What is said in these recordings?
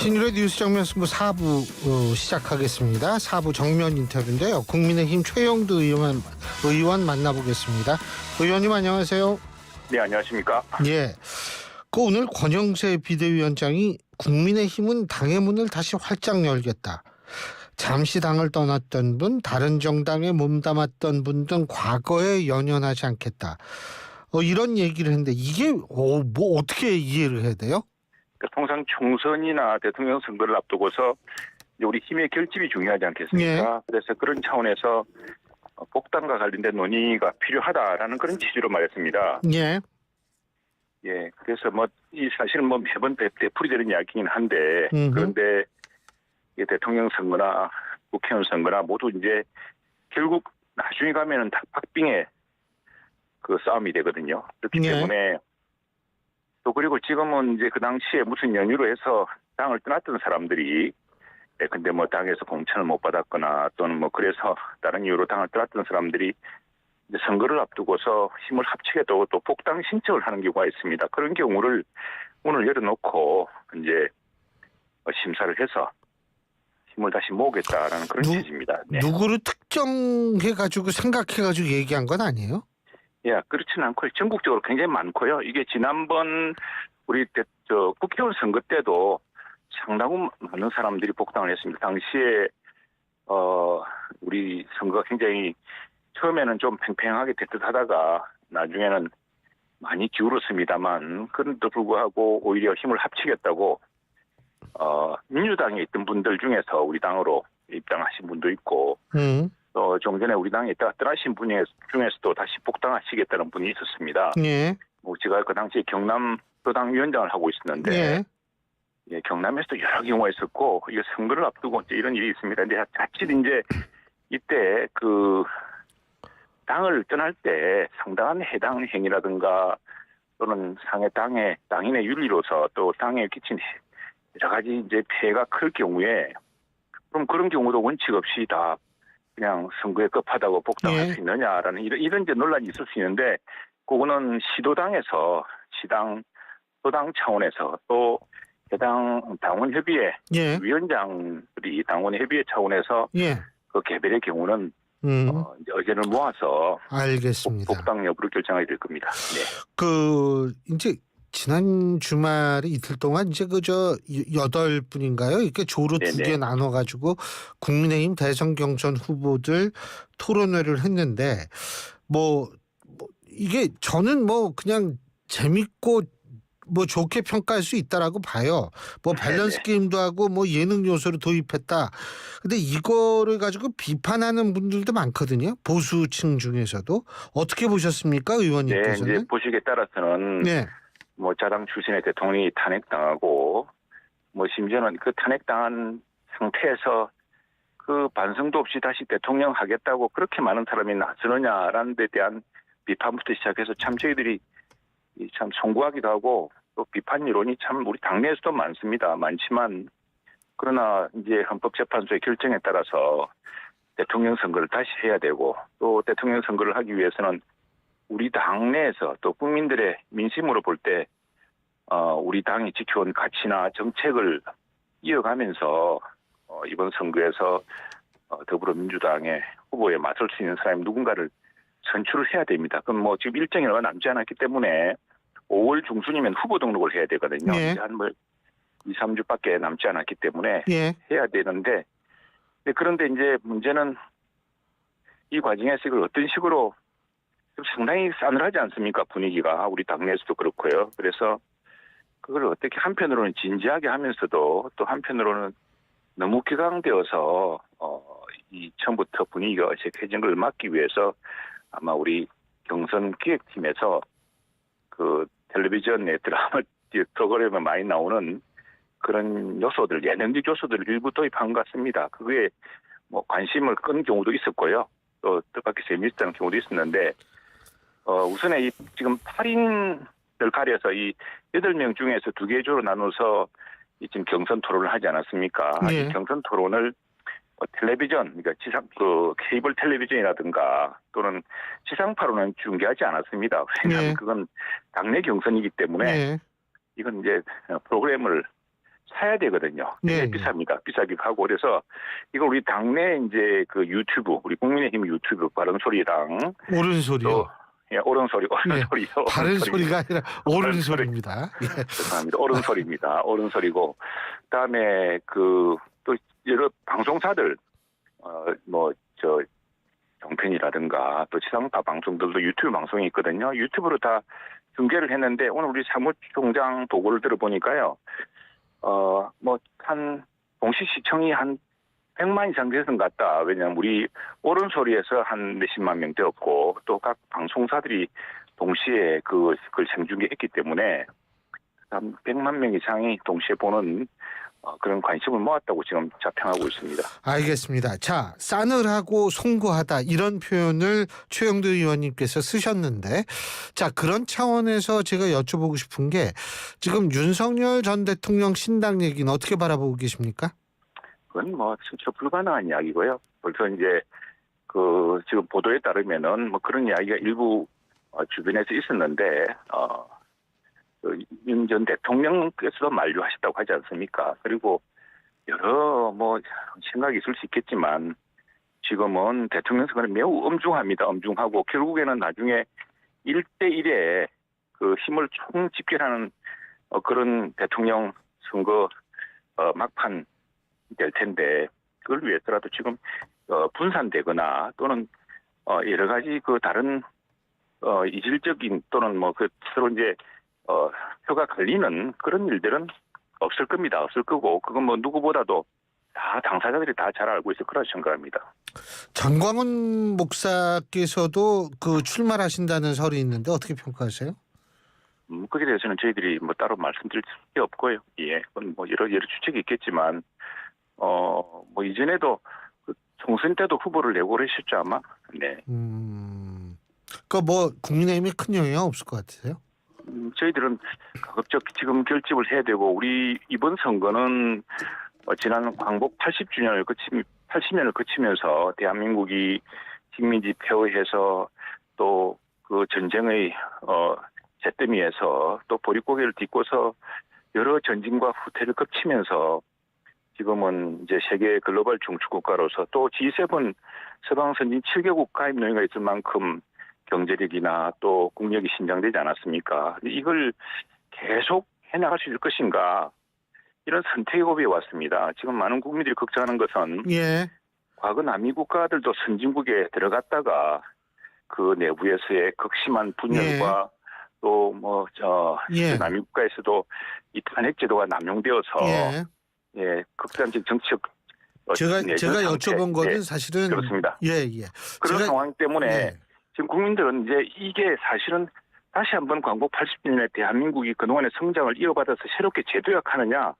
신일의 뉴스 정면 승부 4부 시작하겠습니다. 4부 정면 인터뷰인데요. 국민의힘 최영두 의원 만나보겠습니다. 의원님 안녕하세요. 네, 안녕하십니까? 예. 오늘 권영세 비대위원장이 국민의힘은 당의 문을 다시 활짝 열겠다. 잠시 당을 떠났던 분, 다른 정당에 몸담았던 분 등 과거에 연연하지 않겠다. 이런 얘기를 했는데 이게 뭐 어떻게 이해를 해야 돼요? 통상 총선이나 대통령 선거를 앞두고서 이제 우리 힘의 결집이 중요하지 않겠습니까? 예. 그래서 그런 차원에서 복당과 관련된 논의가 필요하다라는 그런 취지로 말했습니다. 예. 예, 그래서 이 사실은 매번 되풀이되는 이야기긴 한데 음흠. 그런데 이 대통령 선거나 국회의원 선거나 모두 이제 결국 나중에 가면은 다 박빙의 그 싸움이 되거든요. 그렇기 예. 때문에 또 그리고 지금은 이제 그 당시에 무슨 연유로 해서 당을 떠났던 사람들이 근데 당에서 공천을 못 받았거나 또는 그래서 다른 이유로 당을 떠났던 사람들이 이제 선거를 앞두고서 힘을 합치겠다고 또 복당 신청을 하는 경우가 있습니다. 그런 경우를 오늘 열어놓고 이제 심사를 해서 힘을 다시 모으겠다라는 그런 취지입니다. 네. 누구를 특정해가지고 생각해가지고 얘기한 건 아니에요? 예, 그렇지는 않고요. 전국적으로 굉장히 많고요. 이게 지난번 우리 국회의원 선거 때도 상당히 많은 사람들이 복당을 했습니다. 당시에 우리 선거가 굉장히 처음에는 좀 팽팽하게 대듯하다가 나중에는 많이 기울었습니다만 그런데도 불구하고 오히려 힘을 합치겠다고 민주당에 있던 분들 중에서 우리 당으로 입당하신 분도 있고 또 종전에 우리 당에 있다가 떠나신 분 중에서도 다시 복당하시겠다는 분이 있었습니다. 예. 제가 그 당시에 경남 도당 위원장을 하고 있었는데 예. 예, 경남에서도 여러 경우가 있었고 이게 선거를 앞두고 이제 이런 일이 있습니다. 근데 자칫 이제 이때 그 당을 떠날 때 상당한 해당 행위라든가 또는 상해 당인의 윤리로서 또 당에 끼친 여러 가지 이제 폐해가 클 경우에 그럼 그런 경우도 원칙 없이 다 그냥 선거에 급하다고 복당할 예. 수 있느냐라는 이런 이제 논란이 있을 수 있는데 그거는 시도당 차원에서 또 해당 당원협의회 예. 위원장들이 당원협의회 차원에서 예. 그 개별의 경우는 이제 의견을 모아서 알겠습니다. 복당 여부를 결정하게 될 겁니다. 네. 이제 지난 주말에 이틀 동안 이제 8분인가요? 이렇게 조로 네네. 2개 나눠가지고 국민의힘 대선 경선 후보들 토론회를 했는데 이게 저는 그냥 재밌고 좋게 평가할 수 있다라고 봐요. 밸런스 게임도 하고 예능 요소를 도입했다. 근데 이거를 가지고 비판하는 분들도 많거든요. 보수층 중에서도. 어떻게 보셨습니까, 의원님께서는? 네, 이제 보시기에 따라서는 네. 자당 출신의 대통령이 탄핵당하고 심지어는 그 탄핵당한 상태에서 그 반성도 없이 다시 대통령 하겠다고 그렇게 많은 사람이 나서느냐라는 데 대한 비판부터 시작해서 참 저희들이 참 송구하기도 하고 또 비판 여론이 참 우리 당내에서도 많지만 그러나 이제 헌법재판소의 결정에 따라서 대통령 선거를 다시 해야 되고 또 대통령 선거를 하기 위해서는 우리 당내에서 또 국민들의 민심으로 볼 때 우리 당이 지켜온 가치나 정책을 이어가면서 이번 선거에서 더불어민주당의 후보에 맞설 수 있는 사람이 누군가를 선출을 해야 됩니다. 그럼 지금 일정이 얼마 남지 않았기 때문에 5월 중순이면 후보 등록을 해야 되거든요. 예. 이제 한 2, 3주밖에 남지 않았기 때문에 예. 해야 되는데 그런데 이제 문제는 이 과정에서 이걸 어떤 식으로 상당히 싸늘하지 않습니까? 분위기가 우리 당내에서도 그렇고요. 그래서 그걸 어떻게 한편으로는 진지하게 하면서도 또 한편으로는 너무 격앙되어서 이 처음부터 분위기가 어색해진 걸 막기 위해서 아마 우리 경선 기획팀에서 그 텔레비전의 드라마 프로그램에 많이 나오는 그런 요소들, 예능적 요소들을 일부 도입한 것 같습니다. 그거에 관심을 끈 경우도 있었고요. 또 뜻밖의 재미있다는 경우도 있었는데 우선에 지금 8인을 가려서 이 8명 중에서 2개 조로 나눠서 지금 경선 토론을 하지 않았습니까? 네. 이 경선 토론을 텔레비전, 그러니까 케이블 텔레비전이라든가 또는 지상파로는 중계하지 않았습니다. 왜냐하면 네. 그건 당내 경선이기 때문에 네. 이건 이제 프로그램을 사야 되거든요. 네. 비쌉니다. 비싸기도 하고 그래서 이걸 우리 당내 이제 그 유튜브 우리 국민의힘 유튜브 바른 소리랑 옳은 소리요. 또 예, 옳은 소리, 옳은 예. 소리요. 바른 소리가 아니라 옳은 옳은 소리. 소리입니다. 예. 죄송합니다. 옳은 소리입니다. 옳은 소리고 그다음에 그 또 여러 방송사들 저 정편이라든가 또 지상파 방송들도 유튜브 방송이 있거든요. 유튜브로 다 중계를 했는데 오늘 우리 사무총장 보고를 들어보니까요. 한 동시 시청이 한 100만 이상 되는 것 같다. 왜냐하면 우리 옳은 소리에서 한 몇십만 명 되었고 또 각 방송사들이 동시에 그걸 생중계했기 때문에 한 100만 명 이상이 동시에 보는 그런 관심을 모았다고 지금 자평하고 있습니다. 알겠습니다. 자, 싸늘하고 송구하다 이런 표현을 최영두 의원님께서 쓰셨는데 자, 그런 차원에서 제가 여쭤보고 싶은 게 지금 윤석열 전 대통령 신당 얘기는 어떻게 바라보고 계십니까? 그건 진짜 불가능한 이야기고요. 벌써 이제 지금 보도에 따르면은 그런 이야기가 일부 주변에서 있었는데 윤 전 대통령께서도 만류하셨다고 하지 않습니까? 그리고 여러 생각이 있을 수 있겠지만 지금은 대통령 선거는 매우 엄중합니다. 엄중하고 결국에는 나중에 1대1의 그 힘을 총집결하는 그런 대통령 선거 막판 될 텐데 그걸 위해서라도 지금 분산되거나 또는 여러 가지 그 다른 이질적인 또는 서로 이제 표가 갈리는 그런 일들은 없을 겁니다. 없을 거고 그건 누구보다도 다 당사자들이 다 잘 알고 있을 거라 생각합니다. 전광훈 목사께서도 그 출마를 하신다는 설이 있는데 어떻게 평가하세요? 거기에 대해서는 저희들이 따로 말씀드릴 게 없고요. 예, 그건 여러 추측이 있겠지만 이전에도 총선 때도 후보를 내고 그러셨죠 아마. 네. 그러니까 국민의힘에 큰 영향 없을 것 같으세요? 저희들은 가급적 지금 결집을 해야 되고 우리 이번 선거는 지난 광복 80년을 거치면서 대한민국이 식민지 폐허해서 또 그 전쟁의 잿더미에서 또 보릿고개를 딛고서 여러 전진과 후퇴를 거치면서 지금은 이제 세계 글로벌 중추국가로서 또 G7 서방 선진 7개국 가입 논의가 있을 만큼 경제력이나 또 국력이 신장되지 않았습니까? 이걸 계속 해나갈 수 있을 것인가 이런 선택의 고비에 왔습니다. 지금 많은 국민들이 걱정하는 것은 과거 남미 국가들도 선진국에 들어갔다가 그 내부에서의 극심한 분열과 또 남미 국가에서도 이 탄핵 제도가 남용되어서 극단적 정치적 제가 여쭤본 거는 사실은 그렇습니다. 그런 상황 때문에 지금 국민들은 이제 이게 사실은 다시 한번 광복 80주년에 대한민국이 그동안의 성장을 이어받아서 새롭게 재도약하느냐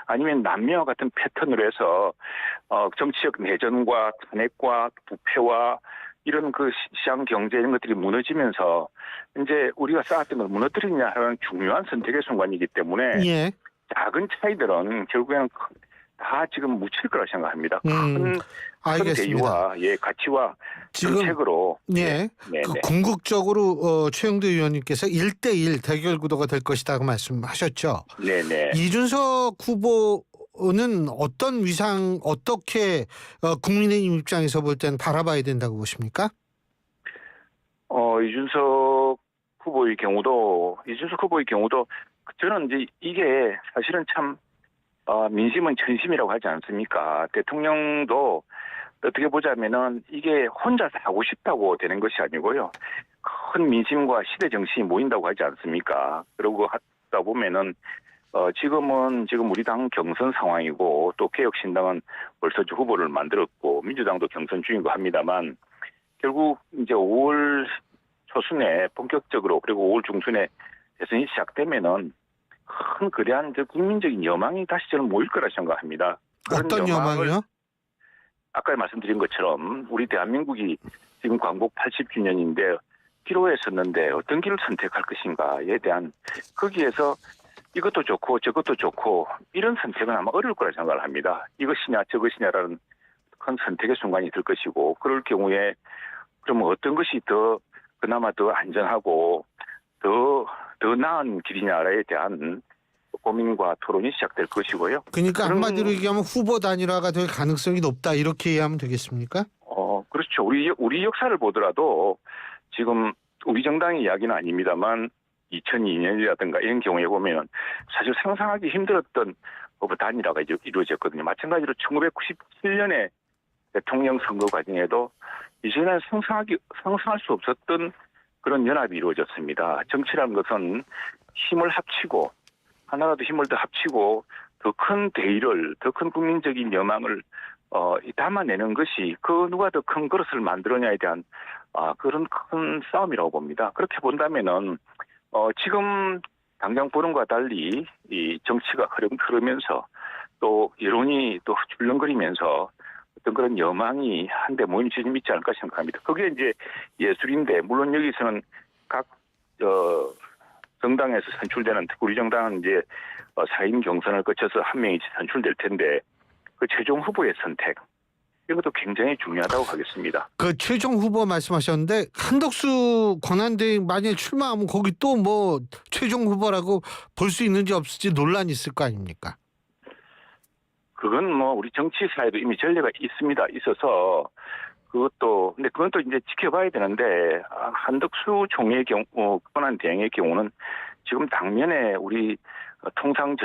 아니면 남미와 같은 패턴으로 해서 정치적 내전과 탄핵과 부패와 이런 그 시장 경제 이런 것들이 무너지면서 이제 우리가 쌓았던 걸 무너뜨리냐 하는 중요한 선택의 순간이기 때문에 작은 차이들은 결국에는 다 지금 묻힐 거라 생각합니다. 큰 대의와 가치와 정책으로 그 궁극적으로 최영두 의원님께서 1대1 대결 구도가 될 것이라고 말씀하셨죠. 이준석 후보는 어떤 위상 어떻게 국민의힘 입장에서 볼 때는 바라봐야 된다고 보십니까? 이준석 후보의 경우도 저는 이제 이게 사실은 참 민심은 천심이라고 하지 않습니까? 대통령도 어떻게 보자면은 이게 혼자서 하고 싶다고 되는 것이 아니고요. 큰 민심과 시대 정신이 모인다고 하지 않습니까? 그러고 하다 보면은 지금 우리 당 경선 상황이고 또 개혁신당은 벌써 후보를 만들었고 민주당도 경선 중이고 합니다만 결국 이제 5월 초순에 본격적으로 그리고 5월 중순에 대선이 시작되면은 큰 거대한 국민적인 여망이 다시 저는 모일 거라 생각합니다. 어떤 여망이요? 아까 말씀드린 것처럼 우리 대한민국이 지금 광복 80주년인데 기로에 섰는데 어떤 길을 선택할 것인가에 대한 거기에서 이것도 좋고 저것도 좋고 이런 선택은 아마 어려울 거라 생각을 합니다. 이것이냐 저것이냐라는 큰 선택의 순간이 될 것이고 그럴 경우에 그러면 어떤 것이 그나마 더 안전하고 더 나은 길이냐에 대한 고민과 토론이 시작될 것이고요. 그러니까 한마디로 얘기하면 후보 단일화가 될 가능성이 높다 이렇게 이해하면 되겠습니까? 그렇죠. 우리 역사를 보더라도 지금 우리 정당의 이야기는 아닙니다만 2002년이라든가 이런 경우에 보면 사실 상상하기 힘들었던 후보 단일화가 이제 이루어졌거든요. 마찬가지로 1997년에 대통령 선거 과정에도 이제는 상상할 수 없었던 그런 연합이 이루어졌습니다. 정치라는 것은 힘을 합치고 하나라도 힘을 더 합치고 더 큰 대의를, 더 큰 국민적인 여망을 담아내는 것이 그 누가 더 큰 그릇을 만들었냐에 대한 그런 큰 싸움이라고 봅니다. 그렇게 본다면은 지금 당장 보는과 달리 이 정치가 흐르면서 또 여론이 또 출렁거리면서 어떤 그런 여망이 한데 모임지점이 있지 않을까 생각합니다. 그게 이제 예술인데 물론 여기서는 각 정당에서 선출되는 우리 정당은 이제 4인 경선을 거쳐서 한 명이 선출될 텐데 그 최종 후보의 선택 이것도 굉장히 중요하다고 하겠습니다. 그 최종 후보 말씀하셨는데 한덕수 권한대행 만약에 출마하면 거기 또 뭐 최종 후보라고 볼 수 있는지 없을지 논란이 있을 거 아닙니까? 그건 뭐 우리 정치사에도 이미 전례가 있어서 근데 그건 또 이제 지켜봐야 되는데 한덕수 총리의 경우 권한대행의 경우는 지금 당면에 우리 통상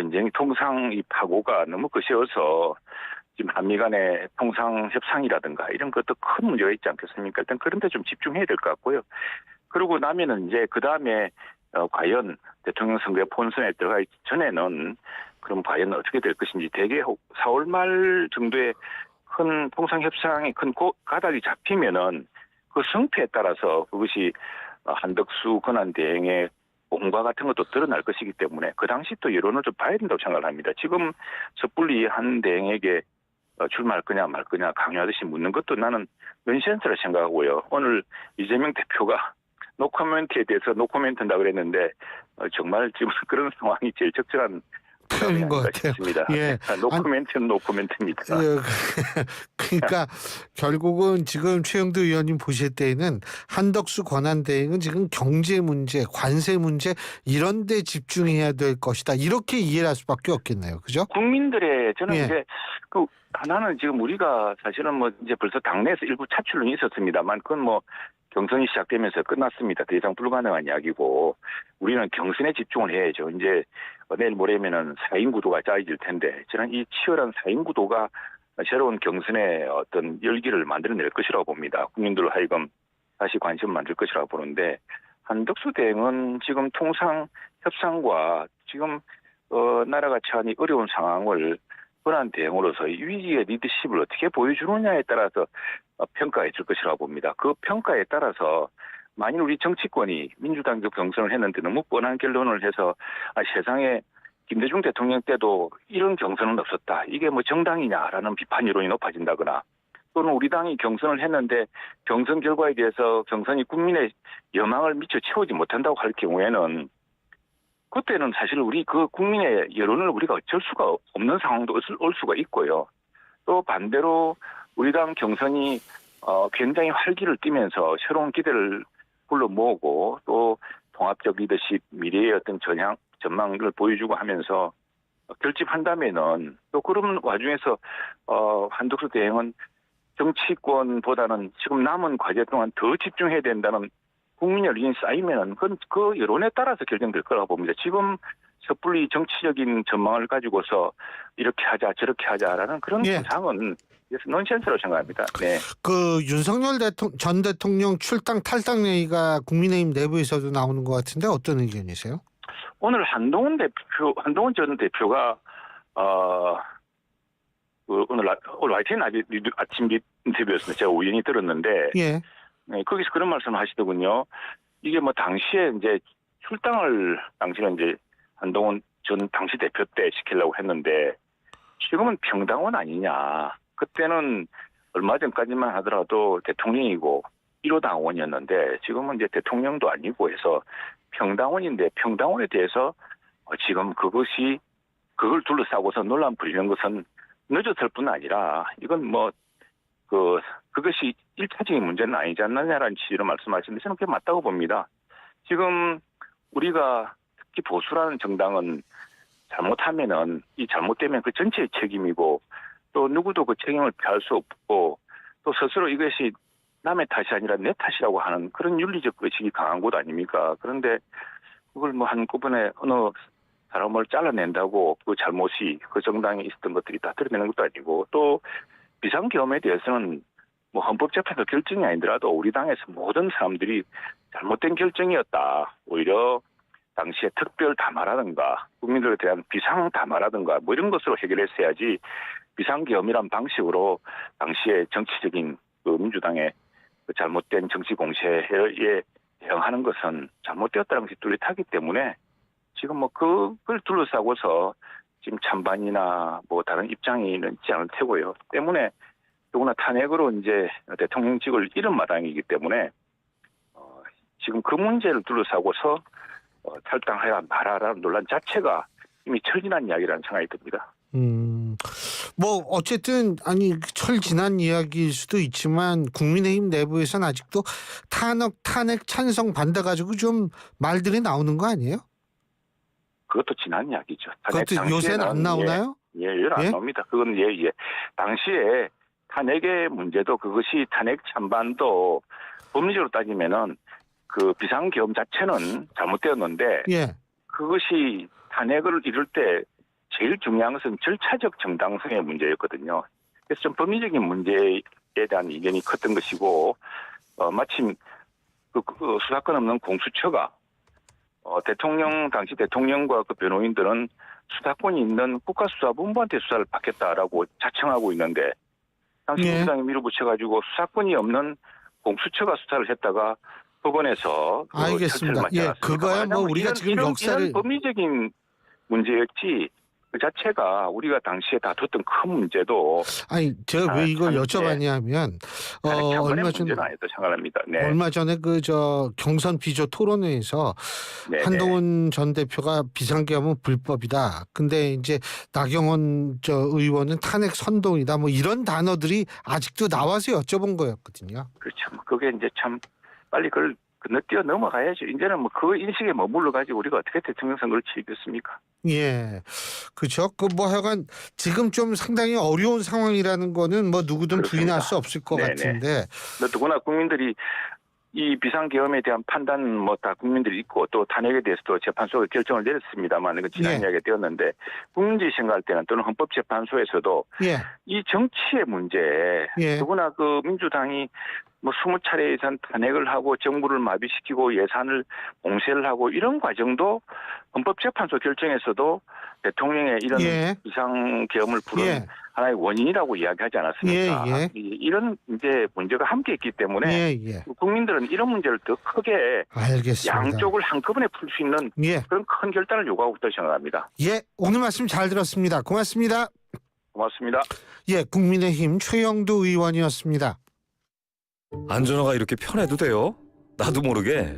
이 파고가 너무 거세어서 지금 한미 간의 통상 협상이라든가 이런 것도 큰 문제가 있지 않겠습니까? 일단 그런 데 좀 집중해야 될 것 같고요. 그러고 나면은 이제 그 다음에 과연 대통령 선거에 본선에 들어가기 전에는 그럼 과연 어떻게 될 것인지 대개 4월 말 정도에 큰 통상 협상이 큰 가닥이 잡히면은 그 성패에 따라서 그것이 한덕수 권한대행의 공과 같은 것도 드러날 것이기 때문에 그 당시 또 여론을 좀 봐야 된다고 생각을 합니다. 지금 섣불리 한 대행에게 출마할 거냐 말 거냐 강요하듯이 묻는 것도 나는 넌센스라 생각하고요. 오늘 이재명 대표가 노코멘트에 대해서 노코멘트한다 그랬는데 정말 지금 그런 상황이 제일 적절한 표현인 것 같아요. 싶습니다. 예. 노코멘트는 노코멘트입니다. 그러니까 결국은 지금 최영두 의원님 보실 때에는 한덕수 권한대행은 지금 경제 문제, 관세 문제 이런 데 집중해야 될 것이다. 이렇게 이해할 수밖에 없겠네요. 그죠? 국민들의 저는 이제 그 하나는 지금 우리가 사실은 뭐 이제 벌써 당내에서 일부 차출론이 있었습니다만 그건 뭐 경선이 시작되면서 끝났습니다. 더 이상 불가능한 이야기고 우리는 경선에 집중을 해야죠. 이제 내일 모레면은 4인 구도가 짜여질 텐데 저는 이 치열한 4인 구도가 새로운 경선의 어떤 열기를 만들어낼 것이라고 봅니다. 국민들 하여금 다시 관심을 만들 것이라고 보는데 한덕수 대행은 지금 통상 협상과 지금 나라가 처한 이 어려운 상황을 권한 대행으로서 위기의 리더십을 어떻게 보여주느냐에 따라서 평가해 줄 것이라고 봅니다. 그 평가에 따라서 만일 우리 정치권이 민주당 경선을 했는데 너무 뻔한 결론을 해서 세상에 김대중 대통령 때도 이런 경선은 없었다. 이게 뭐 정당이냐라는 비판 여론이 높아진다거나 또는 우리 당이 경선을 했는데 경선 결과에 대해서 경선이 국민의 여망을 미처 채우지 못한다고 할 경우에는 그때는 사실 우리 그 국민의 여론을 우리가 어쩔 수가 없는 상황도 올 수가 있고요. 또 반대로 우리 당 경선이 굉장히 활기를 띠면서 새로운 기대를 불러 모으고 또 통합적 리더십, 미래의 어떤 전망을 보여주고 하면서 결집한다면은 또 그런 와중에서 한덕수 대행은 정치권보다는 지금 남은 과제 동안 더 집중해야 된다는 국민의 여론이 쌓이면은 그 여론에 따라서 결정될 거라고 봅니다. 지금 섣불리 정치적인 전망을 가지고서 이렇게 하자 저렇게 하자라는 그런 구상은 넌센스라고 생각합니다. 네. 그 윤석열 전 대통령 출당 탈당 얘기가 국민의힘 내부에서도 나오는 것 같은데 어떤 의견이세요? 오늘 한동훈 전 대표가 오늘 YTN 아침 인터뷰였습니다. 제가 우연히 들었는데 네, 거기서 그런 말씀을 하시더군요. 이게 뭐 당시에 이제 출당을 당시는 이제 한동훈 전 당시 대표 때 시키려고 했는데 지금은 평당원 아니냐. 그때는 얼마 전까지만 하더라도 대통령이고 1호 당원이었는데 지금은 이제 대통령도 아니고 해서 평당원인데 평당원에 대해서 지금 그걸 둘러싸고서 논란 부리는 것은 늦었을 뿐 아니라 이건 뭐 그것이 1차적인 문제는 아니지 않느냐라는 취지로 말씀하시는데 저는 그게 맞다고 봅니다. 지금 우리가 특히 보수라는 정당은 잘못하면은 이 잘못되면 그 전체의 책임이고 또 누구도 그 책임을 피할 수 없고 또 스스로 이것이 남의 탓이 아니라 내 탓이라고 하는 그런 윤리적 의식이 강한 곳 아닙니까? 그런데 그걸 뭐 한꺼번에 어느 사람을 잘라낸다고 그 잘못이 그 정당에 있었던 것들이 다 드러내는 것도 아니고 또 비상계엄에 대해서는 뭐 헌법재판소 결정이 아니더라도 우리 당에서 모든 사람들이 잘못된 결정이었다. 오히려 당시에 특별 담화라든가 국민들에 대한 비상 담화라든가 뭐 이런 것으로 해결했어야지 비상계엄이란 방식으로 당시에 정치적인 그 민주당의 그 잘못된 정치 공세에 대응하는 것은 잘못되었다는 것이 뚜렷하기 때문에 지금 뭐 그걸 둘러싸고서 지금 찬반이나 뭐 다른 입장이 있지 않을 테고요. 때문에 더구나 탄핵으로 이제 대통령직을 잃은 마당이기 때문에 지금 그 문제를 둘러싸고서 탈당해야 말아라는 논란 자체가 이미 철진한 이야기라는 생각이 듭니다. 뭐 어쨌든 아니 철지난 이야기일 수도 있지만 국민의힘 내부에서는 아직도 탄핵 찬성 반대 가지고 좀 말들이 나오는 거 아니에요? 그것도 지난 이야기죠. 그것도 요새는 안 나오나요? 예, 안 예? 나옵니다. 그건 예. 당시에 탄핵의 문제도 그것이 탄핵 찬반도 법리적으로 따지면은 그 비상계엄 자체는 잘못되었는데 예. 그것이 탄핵을 이룰 때 제일 중요한 것은 절차적 정당성의 문제였거든요. 그래서 좀 법리적인 문제에 대한 이견이 컸던 것이고 마침 그 수사권 없는 공수처가 당시 대통령과 그 변호인들은 수사권이 있는 국가수사본부한테 수사를 받겠다라고 자청하고 있는데 당시 예. 민주당이 밀어붙여가지고 수사권이 없는 공수처가 수사를 했다가 법원에서 알겠습니다. 예, 그거야 뭐 우리가 지금 역사를 이런 법리적인 문제였지 그 자체가 우리가 당시에 다퉜던 큰 문제도 아니 제가 왜 이걸 여쭤봤냐면 얼마 전에 문제는 아니었다 생각합니다. 네. 얼마 전에 그 경선 비조 토론회에서 네, 한동훈 전 대표가 비상계엄은 불법이다. 근데 이제 나경원 의원은 탄핵 선동이다. 뭐 이런 단어들이 아직도 나와서 여쭤본 거였거든요. 그렇죠. 그게 이제 참 빨리 그걸 건너뛰어 넘어가야죠. 이제는 뭐 그 인식에 머물러 가지고 우리가 어떻게 대통령 선거를 치르겠습니까? 예, 그렇죠. 그 뭐 하여간 지금 좀 상당히 어려운 상황이라는 거는 뭐 누구든 그렇습니다. 부인할 수 없을 것 네네. 같은데. 누구나 국민들이 이 비상계엄에 대한 판단 뭐 다 국민들이 있고 또 탄핵에 대해서도 재판소가 결정을 내렸습니다만 이건 지난 예. 이야기가 되었는데 국민들이 생각할 때는 또는 헌법재판소에서도 예, 이 정치의 문제 예. 누구나 그 민주당이 뭐 20차례 이상 탄핵을 하고 정부를 마비시키고 예산을 공세를 하고 이런 과정도 헌법재판소 결정에서도 대통령의 이런 예. 비상계엄을 부른 예. 하나의 원인이라고 이야기하지 않았습니까? 예. 이런 이제 문제가 함께 있기 때문에 예. 국민들은 이런 문제를 더 크게 알겠습니다. 양쪽을 한꺼번에 풀 수 있는 예. 그런 큰 결단을 요구하고 있다고 생각합니다. 예, 오늘 말씀 잘 들었습니다. 고맙습니다. 고맙습니다. 예, 국민의힘 최영두 의원이었습니다. 안전화가 이렇게 편해도 돼요? 나도 모르게